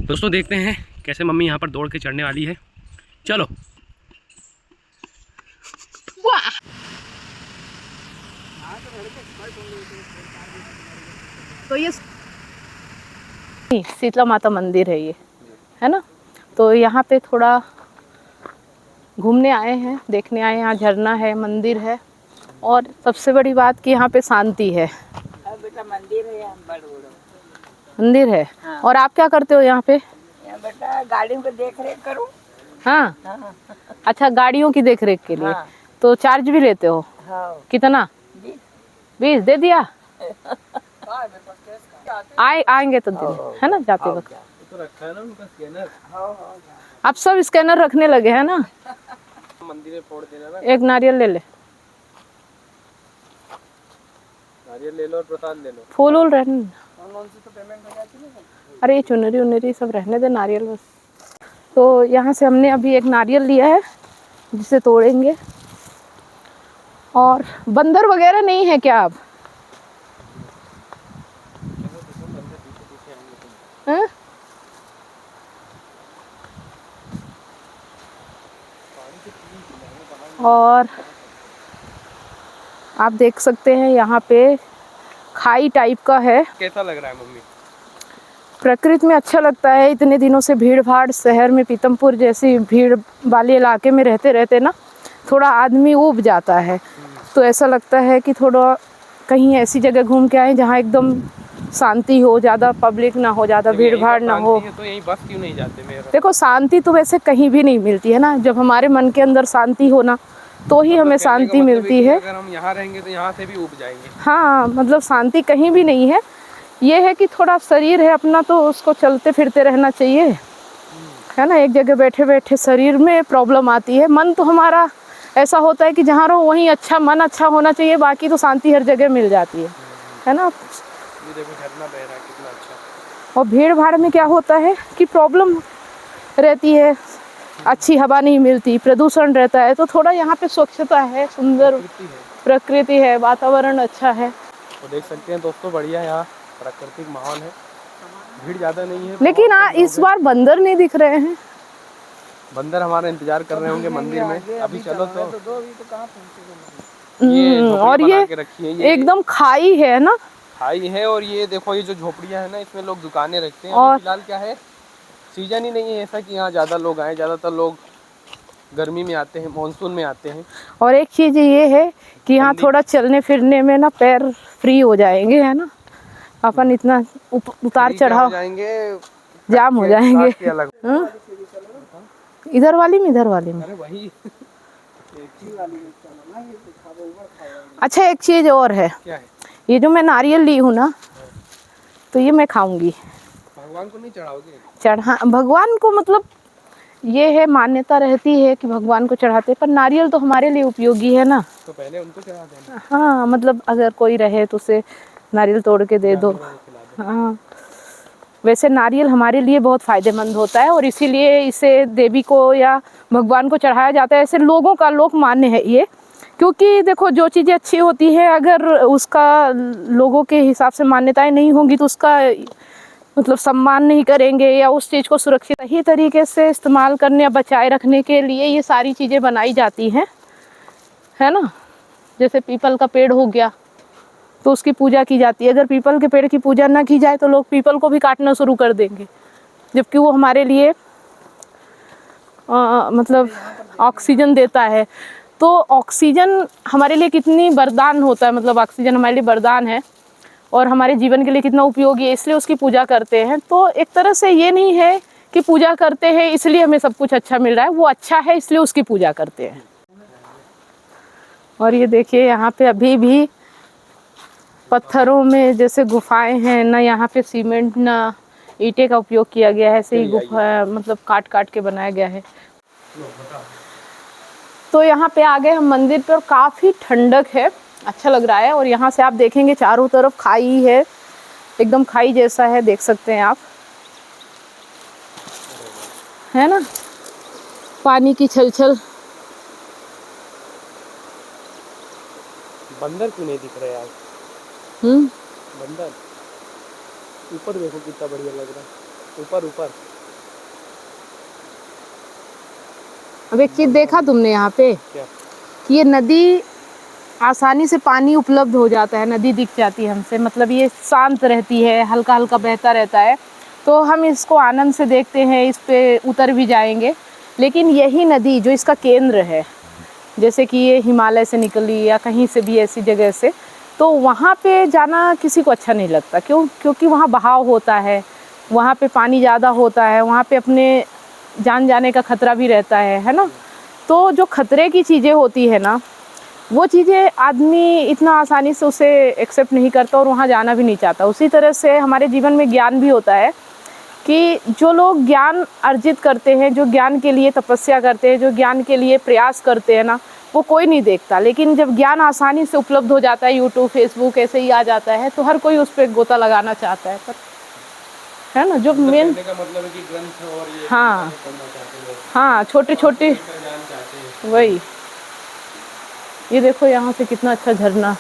दोस्तों देखते हैं कैसे मम्मी यहाँ पर दौड़ के चढ़ने वाली है। चलो। तो ये शीतला माता मंदिर है, ये है ना। तो यहाँ पे थोड़ा घूमने आए हैं, देखने आए हैं। यहाँ झरना है, मंदिर है, और सबसे बड़ी बात कि यहाँ पे शांति है। बेटा मंदिर है, मंदिर है। हाँ। और आप क्या करते हो यहाँ पे? यहाँ बेटा गाड़ियों को देख रेख करूँ। हाँ, हाँ। अच्छा, गाड़ियों की देख रेख के लिए। हाँ। तो चार्ज भी लेते हो? हाँ। कितना? 20 दे दिया। आएंगे तो दिन, है ना, जाते वक्त। तो रखा है ना उनका स्कैनर। आप सब स्कैनर रखने लगे हैं ना। मंदिर में फोड़ देना ना। एक नारियल ले ले। नारियल ले लो और प्रसाद ले लो। फूल वूल रहने। ऑनलाइन से तो पेमेंट हो जाती है ना। अरे चुनरी उनरी सब रहने दे, नारियल बस। तो यहाँ से हमने अभी एक नारियल लिया है जिसे तोड़ेंगे। और बंदर वगैरह नहीं है क्या? आप हैं? और आप देख सकते हैं यहाँ पे खाई टाइप का है। कैसा लग रहा है मम्मी? प्रकृति में अच्छा लगता है। इतने दिनों से भीड़ भाड़ शहर में, पीतमपुर जैसी भीड़ वाले इलाके में रहते रहते ना थोड़ा आदमी ऊब जाता है। तो ऐसा लगता है कि थोड़ा कहीं ऐसी जगह घूम के आए जहाँ एकदम शांति हो, ज़्यादा पब्लिक ना हो, ज़्यादा भीड़ भाड़ ना हो। तो यहीं बस क्यों नहीं जाते मेरा? देखो, शांति तो वैसे कहीं भी नहीं मिलती है ना। जब हमारे मन के अंदर शांति हो ना तो ही हमें शांति मिलती है। अगर हम यहाँ रहेंगे तो यहाँ से भी ऊब जाएंगे। हाँ, मतलब शांति कहीं भी नहीं है। ये है कि थोड़ा शरीर है अपना तो उसको चलते फिरते रहना चाहिए, है ना। एक जगह बैठे बैठे शरीर में प्रॉब्लम आती है। मन तो हमारा ऐसा होता है कि जहाँ रहो वहीं अच्छा, मन अच्छा होना चाहिए। बाकी तो शांति हर जगह मिल जाती है ना। ये देखो झरना बह रहा है, कितना अच्छा। और भीड़ भाड़ में क्या होता है कि प्रॉब्लम रहती है, अच्छी हवा नहीं मिलती, प्रदूषण रहता है। तो थोड़ा यहाँ पे स्वच्छता है, सुंदर प्रकृति है, वातावरण अच्छा है। तो देख सकते हैं दोस्तों, बढ़िया यहाँ प्राकृतिक माहौल है, भीड़ ज़्यादा नहीं है। लेकिन इस बार बंदर नहीं दिख रहे हैं। बंदर हमारा इंतजार कर रहे होंगे मंदिर में। अभी चलो तो कहाँ पहुँचे? और ये एकदम खाई है ना, खाई है। और ये देखो, ये जो झोपड़ियाँ है ना, इसमें लोग दुकानें रखते हैं। और फिलहाल क्या है, सीजन ही नहीं है ऐसा कि यहाँ ज़्यादा लोग आए। ज़्यादातर लोग गर्मी में आते हैं, मानसून में आते हैं। और एक चीज़ ये है कि यहाँ थोड़ा चलने फिरने में ना पैर फ्री हो जाएंगे, है ना। अपन इतना उतार चढ़ाव जाएंगे, जाम हो जाएंगे। इधर वाली में, इधर वाली में। अरे वही। अच्छा, एक चीज़ और है। क्या है? ये जो मैं नारियल ली हूँ ना, तो ये मैं खाऊंगी। भगवान को नहीं चढ़ाओगे? चढ़ा भगवान को, मतलब ये है, मान्यता रहती है कि भगवान को चढ़ाते, पर नारियल तो हमारे लिए उपयोगी है ना। तो पहले उनको चढ़ा देना। हाँ, मतलब अगर कोई रहे तो उसे नारियल तोड़ के दे दो। हाँ, वैसे नारियल हमारे लिए बहुत फ़ायदेमंद होता है और इसीलिए इसे देवी को या भगवान को चढ़ाया जाता है। ऐसे लोगों का लोक मान्य है ये। क्योंकि देखो, जो चीज़ें अच्छी होती है अगर उसका लोगों के हिसाब से मान्यताएं नहीं होंगी तो उसका मतलब सम्मान नहीं करेंगे या उस चीज़ को सुरक्षित सही तरीके से इस्तेमाल करने या बचाए रखने के लिए ये सारी चीज़ें बनाई जाती हैं, है ना। जैसे पीपल का पेड़ हो गया तो उसकी पूजा की जाती है। अगर पीपल के पेड़ की पूजा ना की जाए तो लोग पीपल को भी काटना शुरू कर देंगे, जबकि वो हमारे लिए मतलब ऑक्सीजन देता है। तो ऑक्सीजन हमारे लिए कितनी वरदान होता है, मतलब ऑक्सीजन हमारे लिए वरदान है और हमारे जीवन के लिए कितना उपयोगी है, इसलिए उसकी पूजा करते हैं। तो एक तरह से ये नहीं है कि पूजा करते हैं इसलिए हमें सब कुछ अच्छा मिल रहा है, वो अच्छा है इसलिए उसकी पूजा करते हैं। और ये देखिए, यहाँ पे अभी भी पत्थरों में जैसे गुफाएं हैं ना, यहाँ पे सीमेंट ना ईंटे का उपयोग किया गया है, ऐसे ही गुफा मतलब काट काट के बनाया गया है। तो यहाँ पे आ गए हम मंदिर पे और काफ़ी ठंडक है, अच्छा लग रहा है। और यहाँ से आप देखेंगे चारों तरफ खाई है, एकदम खाई जैसा है, देख सकते हैं आप, है ना, पानी की छलछल। बंदर क्यों नहीं दिख रहे यार? बंदर ऊपर देखो कितना बढ़िया लग रहा है। ऊपर ऊपर अब एक चीज़ देखा तुमने यहाँ पे क्या? कि ये नदी आसानी से पानी उपलब्ध हो जाता है, नदी दिख जाती है हमसे, मतलब ये शांत रहती है, हल्का हल्का बहता रहता है, तो हम इसको आनंद से देखते हैं, इस पे उतर भी जाएंगे। लेकिन यही नदी जो इसका केंद्र है, जैसे कि ये हिमालय से निकली या कहीं से भी ऐसी जगह से, तो वहाँ पे जाना किसी को अच्छा नहीं लगता। क्योंकि वहाँ बहाव होता है, वहाँ पे पानी ज़्यादा होता है, वहाँ पे अपने जान जाने का खतरा भी रहता है ना। तो जो खतरे की चीज़ें होती है ना, वो चीज़ें आदमी इतना आसानी से उसे एक्सेप्ट नहीं करता और वहाँ जाना भी नहीं चाहता। उसी तरह से हमारे जीवन में ज्ञान भी होता है कि जो लोग ज्ञान अर्जित करते हैं, जो ज्ञान के लिए तपस्या करते हैं, जो ज्ञान के लिए प्रयास करते हैं ना, वो कोई नहीं देखता। लेकिन जब ज्ञान आसानी से उपलब्ध हो जाता है, यूट्यूब फेसबुक ऐसे ही आ जाता है, तो हर कोई उस पर गोता लगाना चाहता है, पर है ना जो मेन। कहने का मतलब है कि ग्रंथ और ये हाँ पढ़ना चाहते हैं, हाँ, छोटे छोटे, जान चाहते हैं। वही। ये देखो यहाँ से कितना अच्छा झरना। ये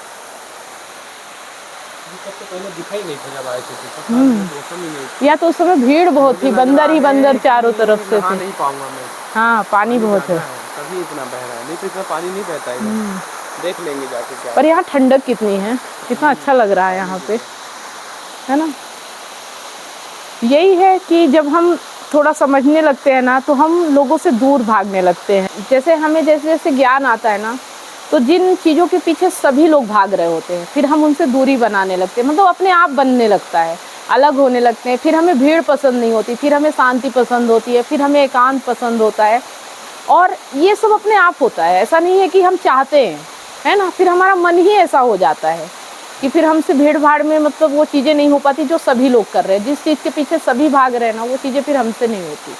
सब तो पहले दिखाई नहीं था जब आए थे, तो मौसम ही नहीं। या तो उस समय भीड़ बहुत थी, बंदर ही बंदर चारों तरफ से नहा थे। नहीं पाऊंगा मैं, हाँ, पानी बहुत है, तभी इतना बह रहा है, नहीं तो इतना पानी नहीं बहता है। देख लेंगे जाके क्या। पर यहाँ ठंडक कितनी है, कितना अच्छा लग रहा है यहाँ पे, है ना। यही है कि जब हम थोड़ा समझने लगते हैं ना, तो हम लोगों से दूर भागने लगते हैं। जैसे हमें जैसे जैसे ज्ञान आता है ना, तो जिन चीज़ों के पीछे सभी लोग भाग रहे होते हैं, फिर हम उनसे दूरी बनाने लगते हैं, मतलब अपने आप बनने लगता है, अलग होने लगते हैं। फिर हमें भीड़ पसंद नहीं होती, फिर हमें शांति पसंद होती है, फिर हमें एकांत पसंद होता है। और ये सब अपने आप होता है, ऐसा नहीं है कि हम चाहते हैं, है ना। फिर हमारा मन ही ऐसा हो जाता है कि फिर हमसे भीड़ भाड़ में मतलब वो चीज़ें नहीं हो पाती जो सभी लोग कर रहे हैं। जिस चीज़ के पीछे सभी भाग रहे हैं ना, वो चीज़ें फिर हमसे नहीं होती।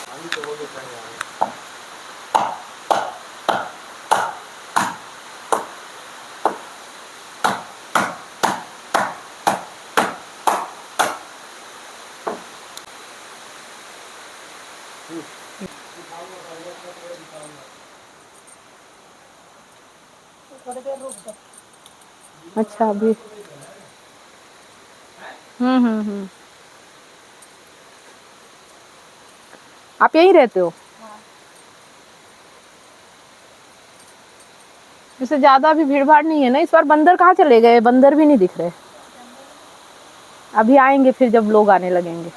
अच्छा, अभी आप यहीं रहते हो? इससे ज़्यादा अभी भीड़ भाड़ नहीं है ना। इस बार बंदर कहाँ चले गए? बंदर भी नहीं दिख रहे। अभी आएंगे फिर जब लोग आने लगेंगे।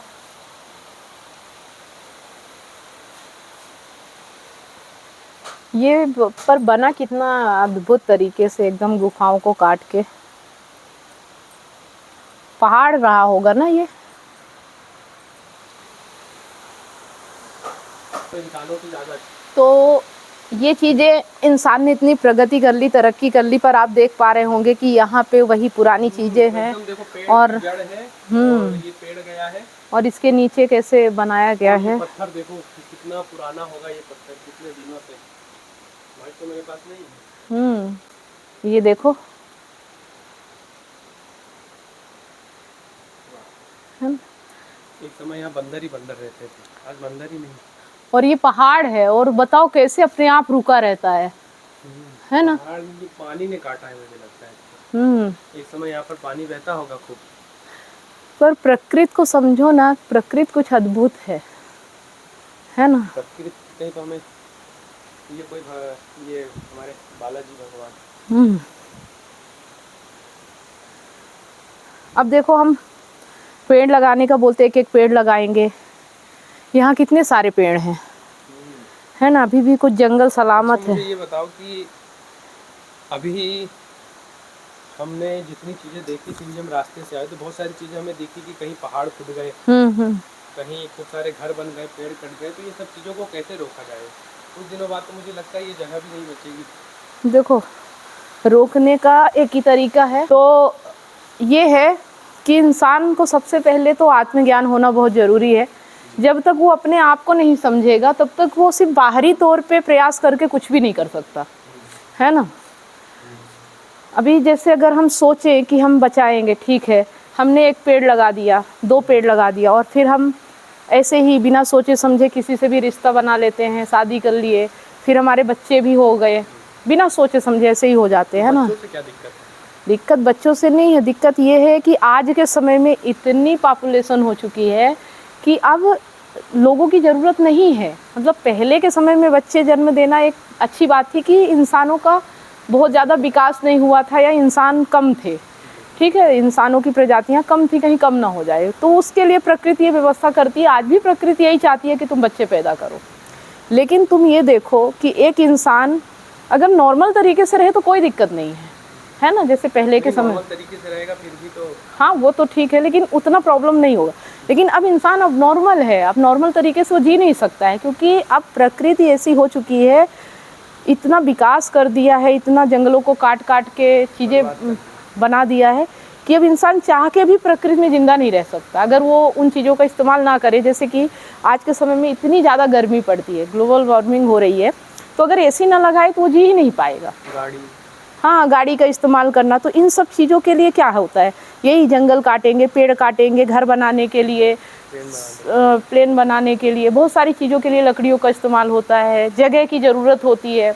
ये पर बना कितना अद्भुत तरीके से, एकदम गुफाओं को काट के। पहाड़ रहा होगा ना ये। तो ये चीज़ें इंसान ने इतनी प्रगति कर ली, तरक्की कर ली, पर आप देख पा रहे होंगे कि यहाँ पे वही पुरानी चीज़ें हैं। और ये पेड़ गया है, और इसके नीचे कैसे बनाया गया है। पत्थर देखो कितना पुराना होगा ये पत्थर, कितने दिनों से। भाई तो मेरे पास नहीं है। ये देखो, एक समय यहाँ बंदर ही बंदर रहते थे, आज बंदर ही नहीं। और ये पहाड़ है, और बताओ कैसे अपने आप रुका रहता है ना। पानी ने काटा है मुझे लगता है। एक समय यहाँ पर पानी बहता होगा खूब। पर प्रकृति को समझो ना, प्रकृति कुछ अद्भुत है ना। प्रकृति कहीं तो हमें ये हमारे बालाजी भगवान। अब देखो, हम पेड़ लगाने का बोलते हैं, एक एक पेड़ लगाएंगे। यहाँ कितने सारे पेड़ हैं, है ना। अभी भी कुछ जंगल सलामत है। ये बताओ कि अभी हमने जितनी चीजें देखी थी, जब रास्ते से आए तो बहुत सारी चीजें हमें दिखी कि कहीं पहाड़ फूट गए, कहीं खूब सारे घर बन गए, पेड़ कट गए। तो ये सब चीजों को कैसे रोका जाए? कुछ दिनों बाद तो मुझे लगता है ये जगह भी नहीं बचेगी। देखो, रोकने का एक ही तरीका है, तो ये है कि इंसान को सबसे पहले तो आत्मज्ञान होना बहुत ज़रूरी है। जब तक वो अपने आप को नहीं समझेगा, तब तक वो सिर्फ बाहरी तौर पे प्रयास करके कुछ भी नहीं कर सकता, है ना। अभी जैसे अगर हम सोचें कि हम बचाएंगे, ठीक है, हमने एक पेड़ लगा दिया, 2 पेड़ लगा दिया, और फिर हम ऐसे ही बिना सोचे समझे किसी से भी रिश्ता बना लेते हैं, शादी कर लिए, फिर हमारे बच्चे भी हो गए, बिना सोचे समझे ऐसे ही हो जाते हैं ना। बच्चों से क्या दिक्कत है? दिक्कत बच्चों से नहीं है, दिक्कत ये है कि आज के समय में इतनी पॉपुलेशन हो चुकी है कि अब लोगों की ज़रूरत नहीं है। मतलब पहले के समय में बच्चे जन्म देना एक अच्छी बात थी कि इंसानों का बहुत ज़्यादा विकास नहीं हुआ था या इंसान कम थे, ठीक है, इंसानों की प्रजातियां कम थी, कहीं कम ना हो जाए, तो उसके लिए प्रकृति ये व्यवस्था करती है। आज भी प्रकृति यही चाहती है कि तुम बच्चे पैदा करो। लेकिन तुम ये देखो कि एक इंसान अगर नॉर्मल तरीके से रहे तो कोई दिक्कत नहीं है ना, जैसे पहले के समय नॉर्मल तरीके से रहेगा फिर भी तो हाँ वो तो ठीक है, लेकिन उतना प्रॉब्लम नहीं होगा। लेकिन अब इंसान अब नॉर्मल है, अब नॉर्मल तरीके से वो जी नहीं सकता है, क्योंकि अब प्रकृति ऐसी हो चुकी है, इतना विकास कर दिया है, इतना जंगलों को काट काट के चीज़ें बना दिया है कि अब इंसान चाह के भी प्रकृति में ज़िंदा नहीं रह सकता अगर वो उन चीज़ों का इस्तेमाल ना करे। जैसे कि आज के समय में इतनी ज़्यादा गर्मी पड़ती है, ग्लोबल वार्मिंग हो रही है, तो अगर एसी ना लगाए तो वो जी ही नहीं पाएगा। गाड़ी का इस्तेमाल करना, तो इन सब चीज़ों के लिए क्या होता है, यही जंगल काटेंगे, पेड़ काटेंगे, घर बनाने के लिए, प्लेन बनाने के लिए, बहुत सारी चीज़ों के लिए लकड़ियों का इस्तेमाल होता है, जगह की ज़रूरत होती है।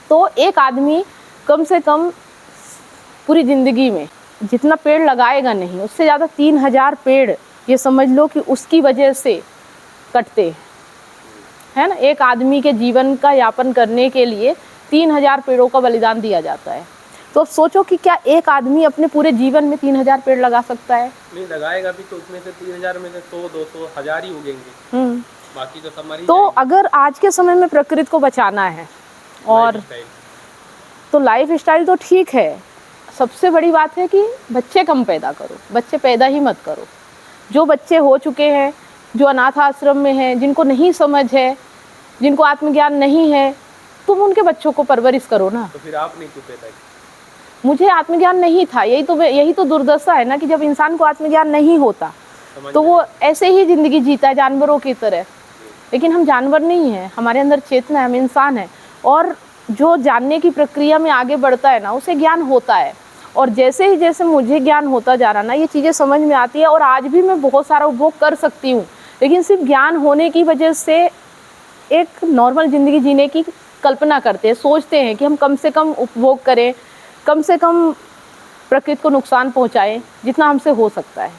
तो एक आदमी कम से कम पूरी ज़िंदगी में जितना पेड़ लगाएगा नहीं, उससे ज़्यादा 3000 पेड़ ये समझ लो कि उसकी वजह से कटते है ना। एक आदमी के जीवन का यापन करने के लिए 3000 पेड़ों का बलिदान दिया जाता है। तो सोचो कि क्या एक आदमी अपने पूरे जीवन में 3000 पेड़ लगा सकता है? नहीं लगाएगा भी तो उसमें से 3000 में से 100, 200, 1000 ही उगेंगे, बाकी तो सब मर ही तो जाएंगे। अगर आज के समय में प्रकृति को बचाना है और तो लाइफ स्टाइल तो ठीक है, सबसे बड़ी बात है कि बच्चे कम पैदा करो, बच्चे पैदा ही मत करो। जो बच्चे हो चुके हैं, जो अनाथ आश्रम में हैं, जिनको नहीं समझ है, जिनको आत्मज्ञान नहीं है, तुम उनके बच्चों को परवरिश करो ना। तो फिर आप नहीं क्यों पैदा किए? मुझे आत्मज्ञान नहीं था, यही तो दुर्दशा है ना कि जब इंसान को आत्मज्ञान नहीं होता तो वो ऐसे ही ज़िंदगी जीता है जानवरों की तरह। लेकिन हम जानवर नहीं हैं, हमारे अंदर चेतना है, हम इंसान हैं, और जो जानने की प्रक्रिया में आगे बढ़ता है ना, उसे ज्ञान होता है। और जैसे ही जैसे मुझे ज्ञान होता जा रहा ना, ये चीज़ें समझ में आती है, और आज भी मैं बहुत सारा उपभोग कर सकती हूँ, लेकिन सिर्फ ज्ञान होने की वजह से एक नॉर्मल ज़िंदगी जीने की कल्पना करते हैं, सोचते हैं कि हम कम से कम उपभोग करें, कम से कम प्रकृति को नुकसान पहुंचाएं जितना हमसे हो सकता है।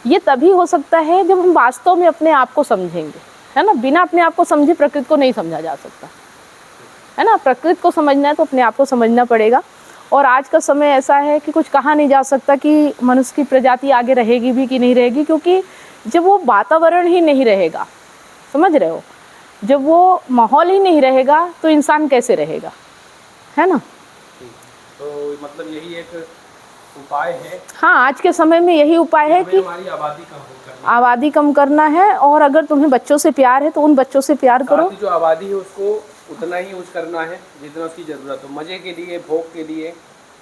ये तभी हो सकता है जब हम वास्तव में अपने आप को समझेंगे, है ना। बिना अपने आप को समझे प्रकृति को नहीं समझा जा सकता, है ना। प्रकृति को समझना है तो अपने आप को समझना पड़ेगा। और आज का समय ऐसा है कि कुछ कहा नहीं जा सकता कि मनुष्य की प्रजाति आगे रहेगी भी कि नहीं रहेगी, क्योंकि जब वो वातावरण ही नहीं रहेगा, समझ रहे हो, जब वो माहौल ही नहीं रहेगा तो इंसान कैसे रहेगा, है ना। तो मतलब यही एक उपाय है। हाँ, आज के समय में यही उपाय है कि हमारी आबादी कम करना है, और अगर तुम्हें बच्चों से प्यार है तो उन बच्चों से प्यार करो। जो आबादी है उसको उतना ही यूज करना है जितना उसकी ज़रूरत हो, मज़े के लिए, भोग के लिए,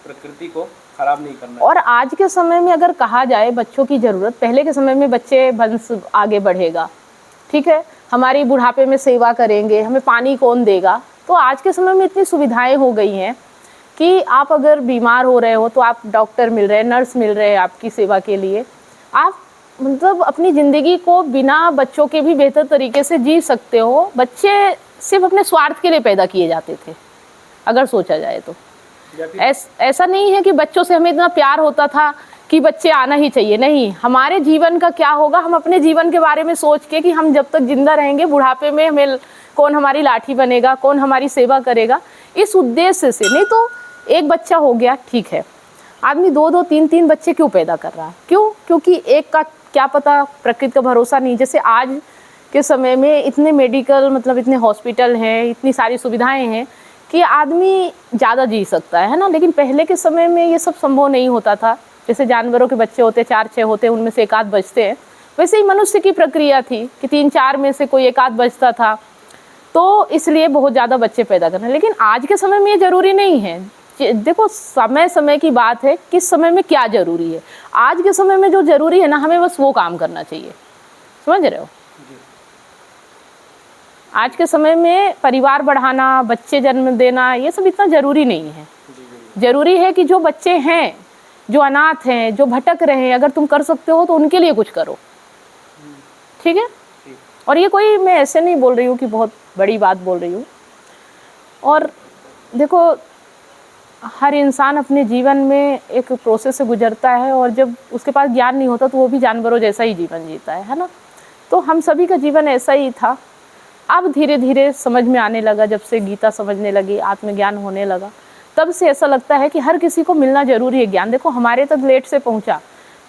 प्रकृति को खराब नहीं करना। और आज के समय में अगर कहा जाए बच्चों की ज़रूरत, पहले के समय में बच्चे वंश आगे बढ़ेगा, ठीक है, हमारी बुढ़ापे में सेवा करेंगे, हमें पानी कौन देगा। तो आज के समय में इतनी सुविधाएं हो गई हैं कि आप अगर बीमार हो रहे हो तो आप डॉक्टर मिल रहे हैं, नर्स मिल रहे हैं आपकी सेवा के लिए। आप मतलब अपनी ज़िंदगी को बिना बच्चों के भी बेहतर तरीके से जी सकते हो। बच्चे सिर्फ अपने स्वार्थ के लिए पैदा किए जाते थे अगर सोचा जाए तो। ऐसा नहीं है कि बच्चों से हमें इतना प्यार होता था कि बच्चे आना ही चाहिए, नहीं। हमारे जीवन का क्या होगा, हम अपने जीवन के बारे में सोच के कि हम जब तक जिंदा रहेंगे, बुढ़ापे में हमें कौन हमारी लाठी बनेगा, कौन हमारी सेवा करेगा, इस उद्देश्य से। नहीं तो एक बच्चा हो गया, ठीक है, आदमी 2-2, 3-3 बच्चे क्यों पैदा कर रहा है? क्यों? क्योंकि एक का क्या पता, प्रकृति का भरोसा नहीं। जैसे आज के समय में इतने मेडिकल, मतलब इतने हॉस्पिटल हैं, इतनी सारी सुविधाएं हैं कि आदमी ज़्यादा जी सकता है ना। लेकिन पहले के समय में ये सब संभव नहीं होता था। जैसे जानवरों के बच्चे होते 4-6 होते, उनमें से 1-8 बचते हैं, वैसे ही मनुष्य की प्रक्रिया थी कि 3-4 में से कोई 1-8 बचता था, तो इसलिए बहुत ज़्यादा बच्चे पैदा करना। लेकिन आज के समय में ये ज़रूरी नहीं है। देखो, समय समय की बात है, किस समय में क्या ज़रूरी है। आज के समय में जो ज़रूरी है ना, हमें बस वो काम करना चाहिए, समझ रहे हो। आज के समय में परिवार बढ़ाना, बच्चे जन्म देना, ये सब इतना ज़रूरी नहीं है। ज़रूरी है कि जो बच्चे हैं, जो अनाथ हैं, जो भटक रहे हैं, अगर तुम कर सकते हो तो उनके लिए कुछ करो, ठीक है। और ये कोई, मैं ऐसे नहीं बोल रही हूँ कि बहुत बड़ी बात बोल रही हूँ। और देखो, हर इंसान अपने जीवन में एक प्रोसेस से गुजरता है, और जब उसके पास ज्ञान नहीं होता तो वो भी जानवरों जैसा ही जीवन जीता है ना। तो हम सभी का जीवन ऐसा ही था। अब धीरे धीरे समझ में आने लगा, जब से गीता समझने लगी, आत्मज्ञान होने लगा, तब से ऐसा लगता है कि हर किसी को मिलना जरूरी है ज्ञान। देखो हमारे तक लेट से पहुंचा,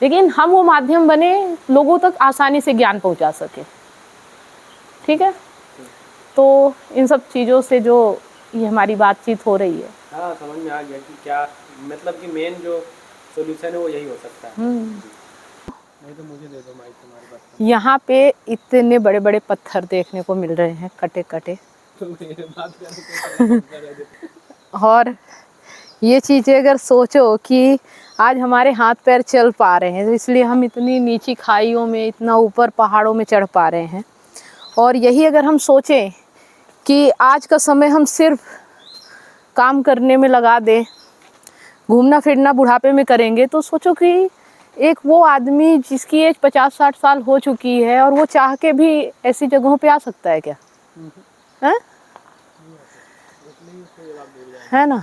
लेकिन हम वो माध्यम बने लोगों तक आसानी से ज्ञान पहुंचा सके। ठीक है, तो इन सब चीज़ों से जो ये हमारी बातचीत हो रही है, हाँ समझ में आ गया कि क्या मतलब कि मेन जो सोल्यूशन है वो यही हो सकता है। नहीं तो मुझे दे दो माइक, तुम्हारे पास यहाँ पे इतने बड़े बड़े पत्थर देखने को मिल रहे हैं, कटे कटे। तो मेरे बात करने और ये चीज़ें अगर सोचो कि आज हमारे हाथ पैर चल पा रहे हैं, तो इसलिए हम इतनी नीची खाइयों में, इतना ऊपर पहाड़ों में चढ़ पा रहे हैं। और यही अगर हम सोचें कि आज का समय हम सिर्फ काम करने में लगा दें, घूमना फिरना बुढ़ापे में करेंगे, तो सोचो कि एक वो आदमी जिसकी एज 50-60 साल हो चुकी है और वो चाह के भी ऐसी जगहों पे आ सकता है क्या? है ना?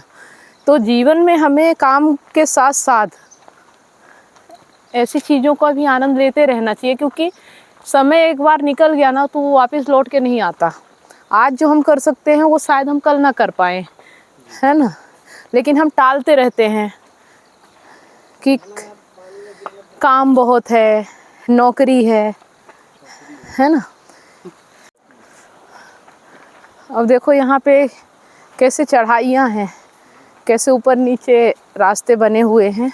तो जीवन में हमें काम के साथ साथ ऐसी चीज़ों का भी आनंद लेते रहना चाहिए, क्योंकि समय एक बार निकल गया ना तो वो वापस लौट के नहीं आता। आज जो हम कर सकते हैं वो शायद हम कल ना कर पाएँ, है ना? लेकिन हम टालते रहते हैं कि काम बहुत है, नौकरी है ना? अब देखो यहाँ पे कैसे चढ़ाइयाँ हैं, कैसे ऊपर नीचे रास्ते बने हुए हैं,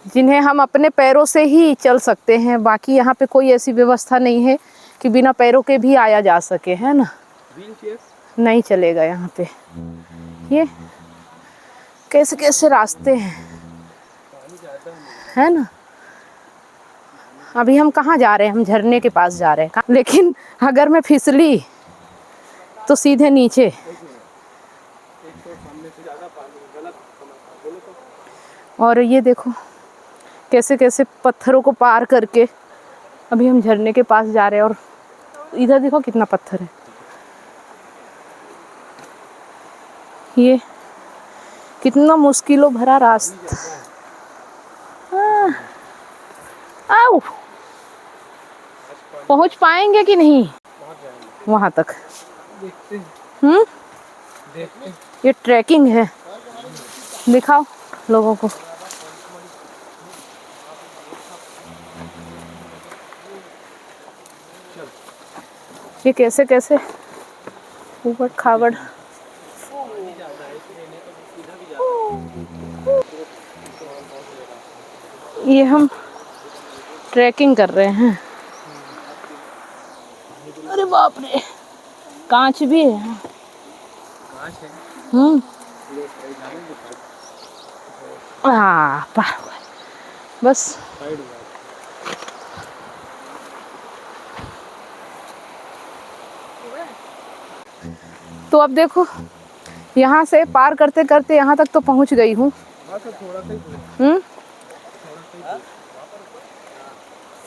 जिन्हें हम अपने पैरों से ही चल सकते हैं। बाकी यहाँ पे कोई ऐसी व्यवस्था नहीं है कि बिना पैरों के भी आया जा सके, है ना? नहीं चलेगा यहाँ पे। ये कैसे कैसे रास्ते हैं, है ना? अभी हम कहाँ जा रहे हैं? हम झरने के पास जा रहे हैं, लेकिन अगर मैं फिसली तो सीधे नीचे। और ये देखो कैसे कैसे पत्थरों को पार करके अभी हम झरने के पास जा रहे हैं, और इधर देखो कितना पत्थर है। ये कितना मुश्किलों भरा रास्ता। आओ, पहुंच पाएंगे कि नहीं वहां तक? ये ट्रैकिंग है, दिखाओ लोगों को। ये कैसे कैसे ऊबड़ खाबड़। ये हम ट्रैकिंग कर रहे हैं। अरे बाप रे, कांच भी है। बस तो अब देखो यहाँ से पार करते करते यहाँ तक तो पहुँच गई हूँ।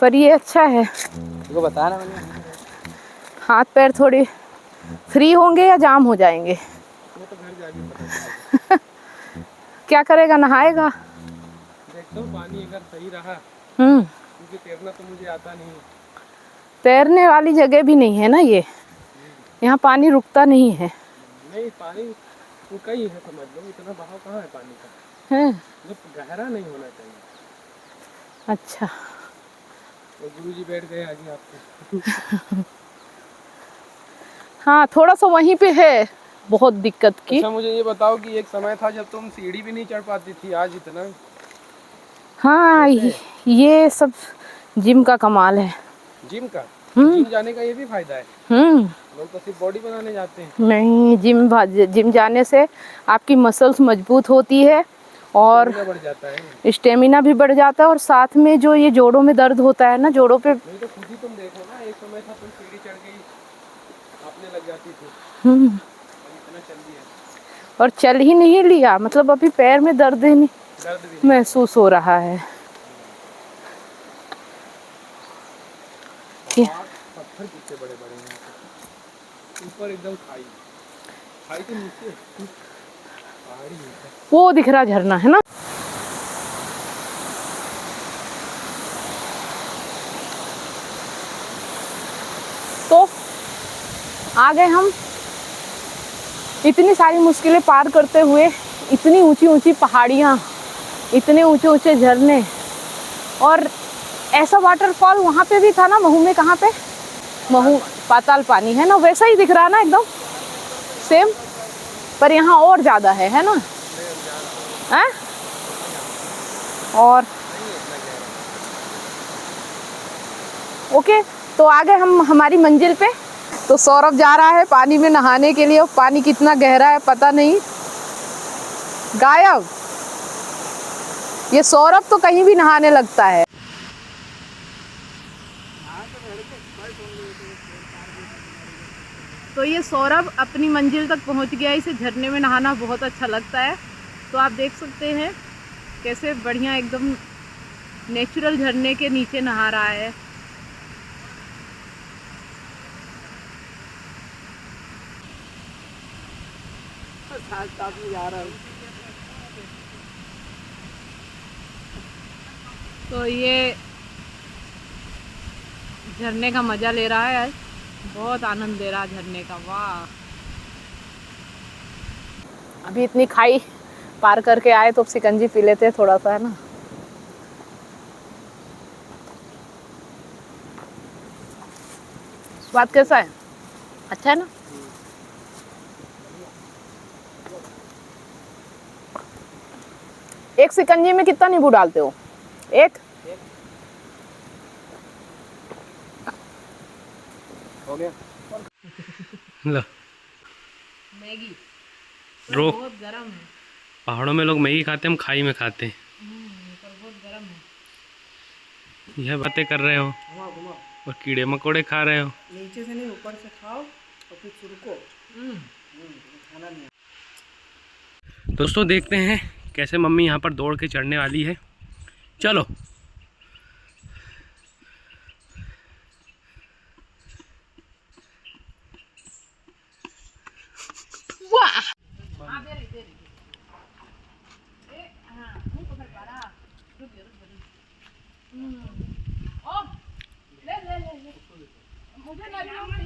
पर ये अच्छा है, तुमको बताना मैंने। हाथ पैर थोड़े फ्री होंगे या जाम हो जाएंगे? तो घर जाके क्या करेगा, नहाएगा? देखता हूँ पानी अगर सही रहा, क्योंकि तैरना तो मुझे आता नहीं। तैरने वाली जगह भी नहीं है ना ये, यहाँ पानी रुकता नहीं है। नहीं, पानी रुका ही है, समझ लो। इतना बहाव कहाँ है पानी का? है, जब गहरा नहीं होना चाहिए। अच्छा, तो गुरुजी बैठ गए आगे आपके। हाँ थोड़ा सा वहीं पे है बहुत दिक्कत की। अच्छा मुझे ये बताओ कि एक समय था जब तुम सीढ़ी भी नहीं चढ़ पाती थी, आज इतना। हाँ ये सब जिम का कमाल है। जिम का? जिम जाने का ये भी फायदा है। लोग तो सिर्फ बॉडी बनाने जाते हैं। नहीं, जिम जाने से आपकी मसल्स मजबूत होती है और बढ़ जाता है, स्टेमिना भी बढ़ जाता है, और साथ में जो ये जोड़ों में दर्द होता है ना, जोड़ों पे। नहीं तो खुद ही तुम देखो ना, एक समय था तुम सीढ़ी चढ़ गई आपने लग जाती थी। इतना चल दिया और चल ही नहीं लिया, मतलब अभी पैर में दर्द ही नहीं महसूस हो रहा है। पत्थर कितने बड़े बड़े हैं, ऊपर एकदम खाई के नीचे। 「 वो दिख रहा झरना है ना। 「 ये तो आ गए हम इतनी सारी मुश्किलें पार करते हुए, इतनी ऊंची ऊंची पहाड़ियाँ, इतने ऊंचे ऊंचे झरने, और ऐसा वाटरफॉल वहाँ पे भी था ना महू में, कहाँ पे, महू पाताल पानी है ना, वैसा ही दिख रहा ना एकदम सेम, पर यहाँ और ज़्यादा है ना, हैं? और ओके, तो आ गए हम हमारी मंजिल पे। तो सौरभ जा रहा है पानी में नहाने के लिए, और पानी कितना गहरा है पता नहीं, गायब। ये सौरभ तो कहीं भी नहाने लगता है। तो ये सौरभ अपनी मंजिल तक पहुंच गया। इसे झरने में नहाना बहुत अच्छा लगता है। तो आप देख सकते हैं कैसे बढ़िया एकदम नेचुरल झरने के नीचे नहा रहा है। तो ये झरने का मजा ले रहा है, बहुत आनंद ले रहा है झरने का। वाह, अभी इतनी खाई पार करके आए तो सिकंजी पी लेते हैं थोड़ा सा, है ना। स्वाद कैसा है? अच्छा है ना। एक सिकंजी में कितना नींबू डालते हो? एक हो गया। लो मैगी रो, बहुत गरम है। पहाड़ों में लोग मैगी खाते हैं, हम खाई में खाते हैं। पर बहुत गरम है। यह बातें कर रहे हो और कीड़े मकोड़े खा रहे हो। नीचे से नहीं, ऊपर से खाओ और फिर छुड़को। खाना नहीं। दोस्तों देखते हैं कैसे मम्मी यहाँ पर दौड़ के चढ़ने वाली है। चलो। वाह,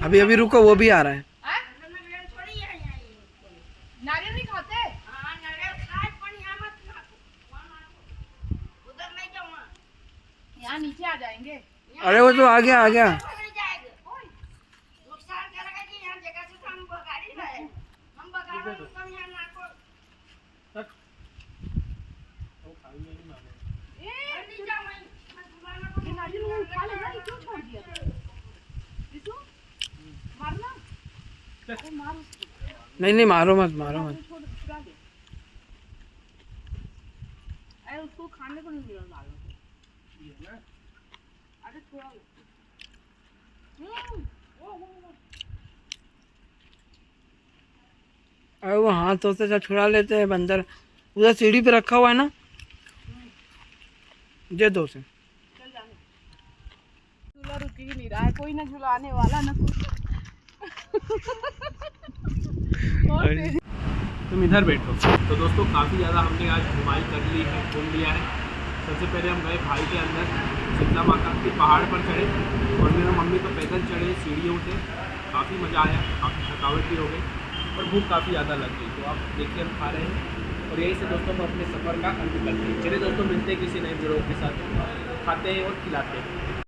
अभी अभी रुको, वो भी आ रहा है। नारियल नहीं खाते? यहाँ नीचे आ जाएंगे। अरे वो तो आ गया आ गया। नहीं नहीं, मारो मत मारो मत। उसको खाने को नहीं मिला। अरे थोड़ा अरे वो हाथों से छुड़ा लेते हैं बंदर। उधर सीढ़ी पे रखा हुआ है ना, दे दो उसे। झूला रुक ही नहीं रहा है, कोई ना झुलाने वाला ना कुछ। तुम इधर बैठो। तो दोस्तों काफ़ी ज़्यादा हमने आज घुमाई कर ली है, घूम लिया है। सबसे पहले हम गए भाई के अंदर, शीतला माता के पहाड़ पर चढ़े, और मेरा मम्मी तो पैदल चढ़े सीढ़ियों से। काफ़ी मज़ा आया, काफ़ी थकावट भी हो गई और भूख काफ़ी ज़्यादा लग गई। तो आप देखिए हम खा रहे हैं, और यही से दोस्तों हम अपने सफ़र का अंत करते हैं। चलिए दोस्तों, मिलते हैं किसी नए वीडियो के साथ, खाते हैं और खिलाते हैं।